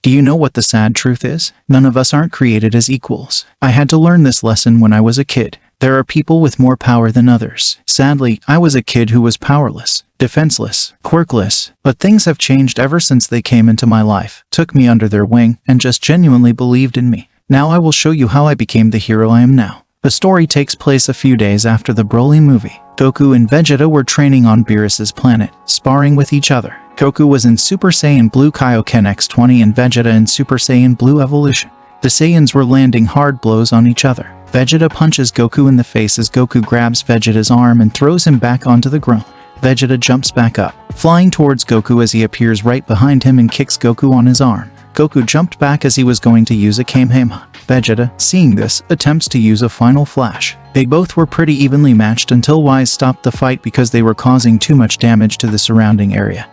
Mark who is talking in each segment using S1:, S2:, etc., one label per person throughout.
S1: Do you know what the sad truth is? None of us aren't created as equals. I had to learn this lesson when I was a kid. There are people with more power than others. Sadly, I was a kid who was powerless, defenseless, quirkless, but things have changed ever since they came into my life, took me under their wing, and just genuinely believed in me. Now I will show you how I became the hero I am now. The story takes place a few days after the Broly movie. Goku and Vegeta were training on Beerus's planet, sparring with each other. Goku was in Super Saiyan Blue Kaioken X20 and Vegeta in Super Saiyan Blue Evolution. The Saiyans were landing hard blows on each other. Vegeta punches Goku in the face as Goku grabs Vegeta's arm and throws him back onto the ground. Vegeta jumps back up, flying towards Goku as he appears right behind him and kicks Goku on his arm. Goku jumped back as he was going to use a Kamehameha. Vegeta, seeing this, attempts to use a final flash. They both were pretty evenly matched until Wise stopped the fight because they were causing too much damage to the surrounding area.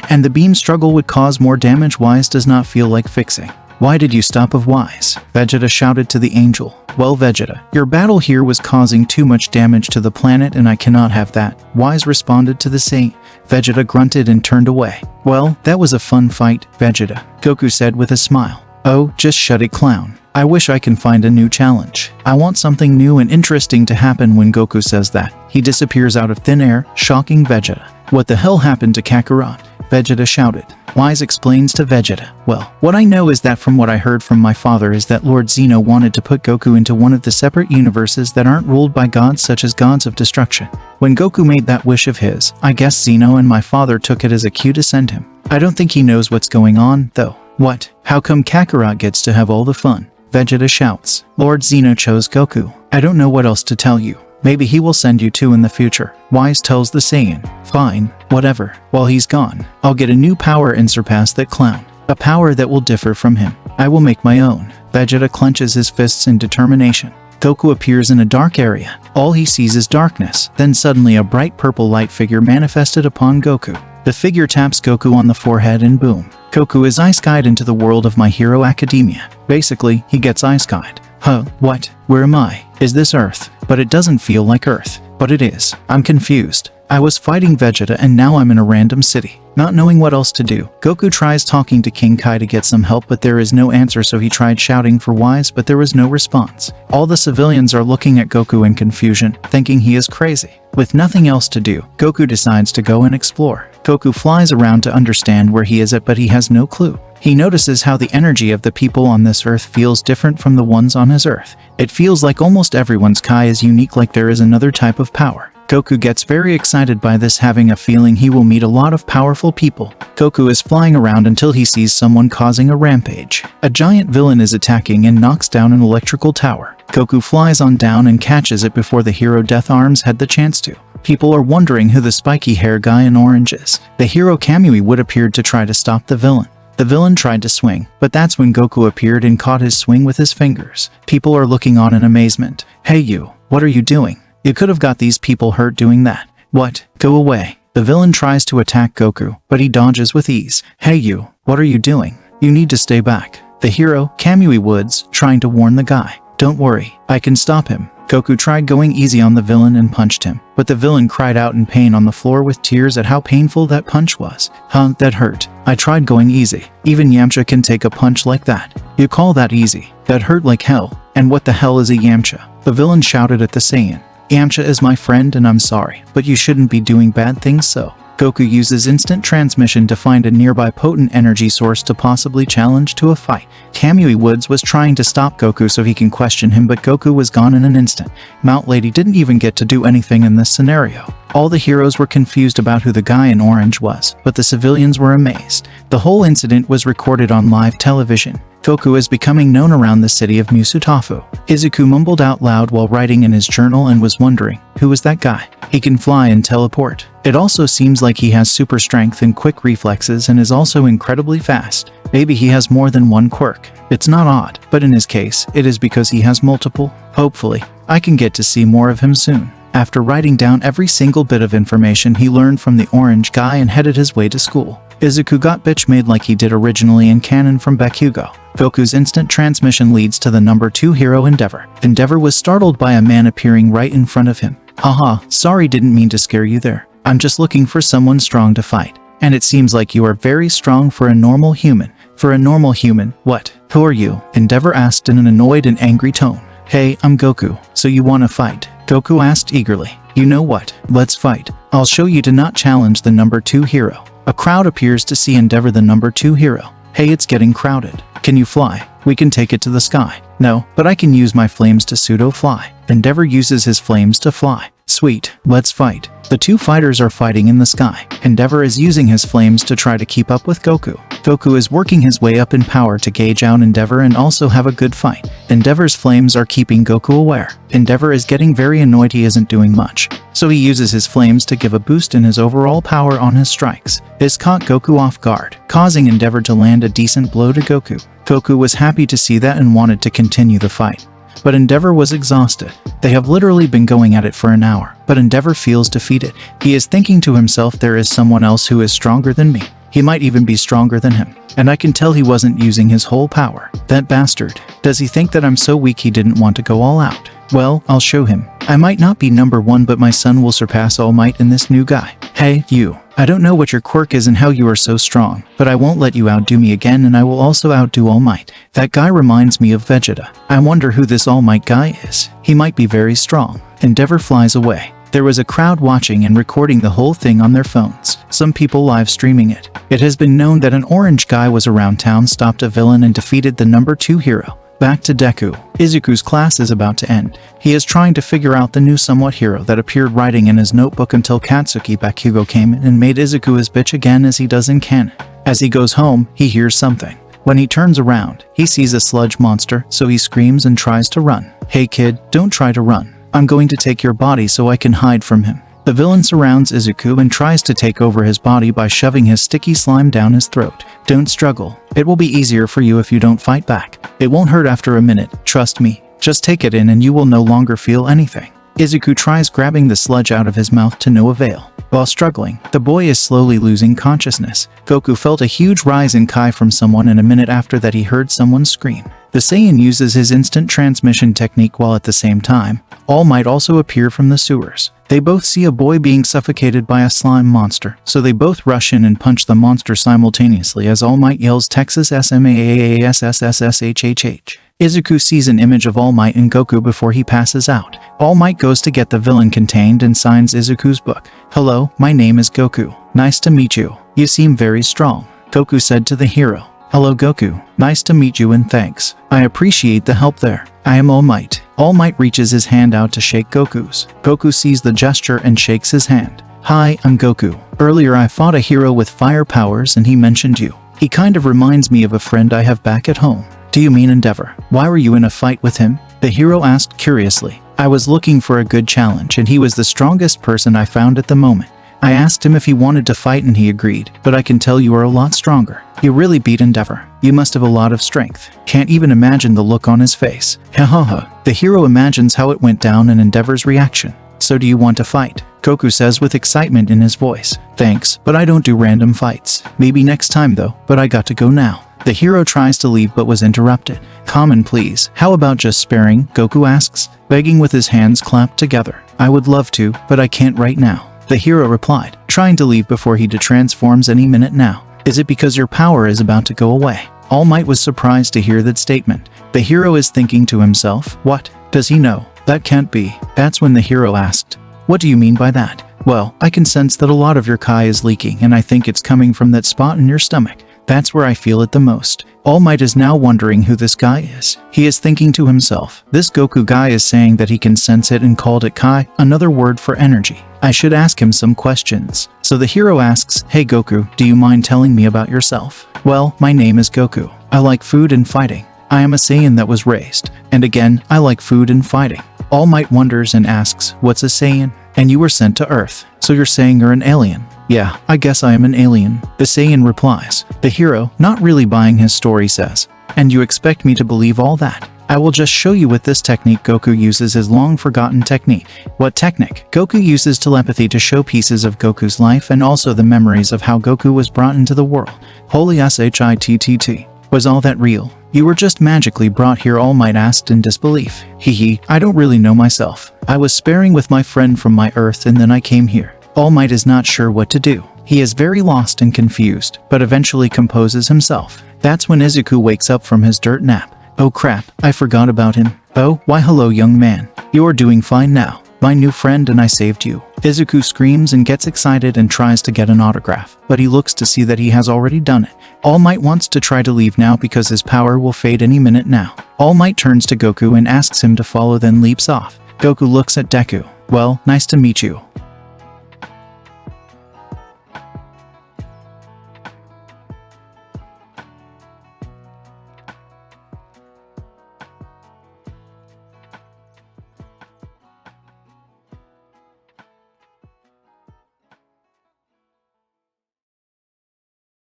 S1: And the beam struggle would cause more damage Wise does not feel like fixing. Why did you stop of Wise? Vegeta shouted to the angel. Well Vegeta, your battle here was causing too much damage to the planet and I cannot have that. Wise responded to the Saint. Vegeta grunted and turned away. Well, that was a fun fight, Vegeta, Goku said with a smile. Oh, just shut it, clown. I wish I can find a new challenge. I want something new and interesting to happen. When Goku says that, he disappears out of thin air, shocking Vegeta. What the hell happened to Kakarot? Vegeta shouted. Wise explains to Vegeta. Well, what I know is that from what I heard from my father is that Lord Zeno wanted to put Goku into one of the separate universes that aren't ruled by gods such as gods of destruction. When Goku made that wish of his, I guess Zeno and my father took it as a cue to send him. I don't think he knows what's going on, though. What? How come Kakarot gets to have all the fun? Vegeta shouts. Lord Zeno chose Goku. I don't know what else to tell you. Maybe he will send you two in the future. Wise tells the Saiyan. Fine, whatever. While he's gone, I'll get a new power and surpass that clown. A power that will differ from him. I will make my own. Vegeta clenches his fists in determination. Goku appears in a dark area. All he sees is darkness. Then suddenly a bright purple light figure manifested upon Goku. The figure taps Goku on the forehead and boom. Goku is ice-skied into the world of My Hero Academia. Basically, he gets ice-skied. Huh, what? Where am I? Is this Earth? But it doesn't feel like Earth. But it is. I'm confused. I was fighting Vegeta and now I'm in a random city. Not knowing what else to do, Goku tries talking to King Kai to get some help but there is no answer, so he tried shouting for Wise but there was no response. All the civilians are looking at Goku in confusion, thinking he is crazy. With nothing else to do, Goku decides to go and explore. Goku flies around to understand where he is at but he has no clue. He notices how the energy of the people on this Earth feels different from the ones on his Earth. It feels like almost everyone's Kai is unique, like there is another type of power. Goku gets very excited by this, having a feeling he will meet a lot of powerful people. Goku is flying around until he sees someone causing a rampage. A giant villain is attacking and knocks down an electrical tower. Goku flies on down and catches it before the hero Death Arms had the chance to. People are wondering who the spiky hair guy in orange is. The hero Kamui would appeared to try to stop the villain. The villain tried to swing, but that's when Goku appeared and caught his swing with his fingers. People are looking on in amazement. Hey you, what are you doing? You could have got these people hurt doing that. What? Go away. The villain tries to attack Goku, but he dodges with ease. Hey you, what are you doing? You need to stay back. The hero, Kamui Woods, trying to warn the guy. Don't worry, I can stop him. Goku tried going easy on the villain and punched him, but the villain cried out in pain on the floor with tears at how painful that punch was. Huh, that hurt. I tried going easy. Even Yamcha can take a punch like that. You call that easy? That hurt like hell. And what the hell is a Yamcha? The villain shouted at the Saiyan. Yamcha is my friend and I'm sorry, but you shouldn't be doing bad things, so. Goku uses instant transmission to find a nearby potent energy source to possibly challenge to a fight. Kamui Woods was trying to stop Goku so he can question him, but Goku was gone in an instant. Mount Lady didn't even get to do anything in this scenario. All the heroes were confused about who the guy in orange was, but the civilians were amazed. The whole incident was recorded on live television. Goku is becoming known around the city of Musutafu. Izuku mumbled out loud while writing in his journal and was wondering, who is that guy? He can fly and teleport. It also seems like he has super strength and quick reflexes and is also incredibly fast. Maybe he has more than one quirk. It's not odd, but in his case, it is because he has multiple. Hopefully, I can get to see more of him soon. After writing down every single bit of information he learned from the orange guy and headed his way to school. Izuku got bitch made like he did originally in canon from Bakugo. Goku's instant transmission leads to the number 2 hero Endeavor. Endeavor was startled by a man appearing right in front of him. Haha, sorry, didn't mean to scare you there. I'm just looking for someone strong to fight. And it seems like you are very strong for a normal human. For a normal human, what? Who are you? Endeavor asked in an annoyed and angry tone. Hey, I'm Goku. So you wanna fight? Goku asked eagerly. You know what? Let's fight. I'll show you to not challenge the number 2 hero. A crowd appears to see Endeavor the number 2 hero. Hey, it's getting crowded. Can you fly? We can take it to the sky. No, but I can use my flames to pseudo-fly. Endeavor uses his flames to fly. Sweet, let's fight. The two fighters are fighting in the sky. Endeavor is using his flames to try to keep up with Goku. Goku is working his way up in power to gauge out Endeavor and also have a good fight. Endeavor's flames are keeping Goku aware. Endeavor is getting very annoyed he isn't doing much, so he uses his flames to give a boost in his overall power on his strikes. This caught Goku off guard, causing Endeavor to land a decent blow to Goku. Goku was happy to see that and wanted to continue the fight. But Endeavor was exhausted. They have literally been going at it for an hour, but Endeavor feels defeated. He is thinking to himself, there is someone else who is stronger than me. He might even be stronger than him. And I can tell he wasn't using his whole power. That bastard. Does he think that I'm so weak he didn't want to go all out? Well, I'll show him. I might not be number 1, but my son will surpass All Might in this new guy. Hey, you. I don't know what your quirk is and how you are so strong, but I won't let you outdo me again, and I will also outdo All Might. That guy reminds me of Vegeta. I wonder who this All Might guy is. He might be very strong. Endeavor flies away. There was a crowd watching and recording the whole thing on their phones. Some people live streaming it. It has been known that an orange guy was around town, stopped a villain, and defeated the number 2 hero. Back to Deku. Izuku's class is about to end. He is trying to figure out the new somewhat hero that appeared writing in his notebook until Katsuki Bakugo came in and made Izuku his bitch again as he does in canon. As he goes home, he hears something. When he turns around, he sees a sludge monster, so he screams and tries to run. Hey kid, don't try to run. I'm going to take your body so I can hide from him. The villain surrounds Izuku and tries to take over his body by shoving his sticky slime down his throat. Don't struggle. It will be easier for you if you don't fight back. It won't hurt after a minute, trust me. Just take it in and you will no longer feel anything. Izuku tries grabbing the sludge out of his mouth to no avail. While struggling, the boy is slowly losing consciousness. Goku felt a huge rise in Kai from someone, and a minute after that he heard someone scream. The Saiyan uses his instant transmission technique while at the same time, All Might also appear from the sewers. They both see a boy being suffocated by a slime monster, so they both rush in and punch the monster simultaneously as All Might yells Texas SMAAASSSSHHH. Izuku sees an image of All Might and Goku before he passes out. All Might goes to get the villain contained and signs Izuku's book. Hello, my name is Goku. Nice to meet you. You seem very strong, Goku said to the hero. Hello Goku. Nice to meet you and thanks. I appreciate the help there. I am All Might. All Might reaches his hand out to shake Goku's. Goku sees the gesture and shakes his hand. Hi, I'm Goku. Earlier I fought a hero with fire powers and he mentioned you. He kind of reminds me of a friend I have back at home. Do you mean Endeavor? Why were you in a fight with him? The hero asked curiously. I was looking for a good challenge and he was the strongest person I found at the moment. I asked him if he wanted to fight and he agreed, but I can tell you are a lot stronger. You really beat Endeavor. You must have a lot of strength. Can't even imagine the look on his face. Hahaha. The hero imagines how it went down and Endeavor's reaction. So do you want to fight? Goku says with excitement in his voice. Thanks, but I don't do random fights. Maybe next time though, but I got to go now. The hero tries to leave but was interrupted. Common please, how about just sparing? Goku asks, begging with his hands clapped together. I would love to, but I can't right now. The hero replied, trying to leave before he detransforms any minute now. Is it because your power is about to go away? All Might was surprised to hear that statement. The hero is thinking to himself, what? Does he know? That can't be. That's when the hero asked, what do you mean by that? Well, I can sense that a lot of your Kai is leaking and I think it's coming from that spot in your stomach. That's where I feel it the most. All Might is now wondering who this guy is. He is thinking to himself, this Goku guy is saying that he can sense it and called it Kai, another word for energy. I should ask him some questions. So the hero asks, hey Goku, do you mind telling me about yourself? Well, my name is Goku. I like food and fighting. I am a Saiyan that was raised. And again, I like food and fighting. All Might wonders and asks, what's a Saiyan? And you were sent to Earth. So you're saying you're an alien? Yeah, I guess I am an alien. The Saiyan replies. The hero, not really buying his story, says, and you expect me to believe all that? I will just show you with this technique. Goku uses his long-forgotten technique. What technique? Goku uses telepathy to show pieces of Goku's life and also the memories of how Goku was brought into the world. Holy shittt. Was all that real? You were just magically brought here? All Might asked in disbelief. Hee, I don't really know myself. I was sparring with my friend from my Earth and then I came here. All Might is not sure what to do. He is very lost and confused, but eventually composes himself. That's when Izuku wakes up from his dirt nap. Oh crap, I forgot about him. Oh, why hello young man. You're doing fine now. My new friend and I saved you. Izuku screams and gets excited and tries to get an autograph, but he looks to see that he has already done it. All Might wants to try to leave now because his power will fade any minute now. All Might turns to Goku and asks him to follow, then leaps off. Goku looks at Deku. Well, nice to meet you.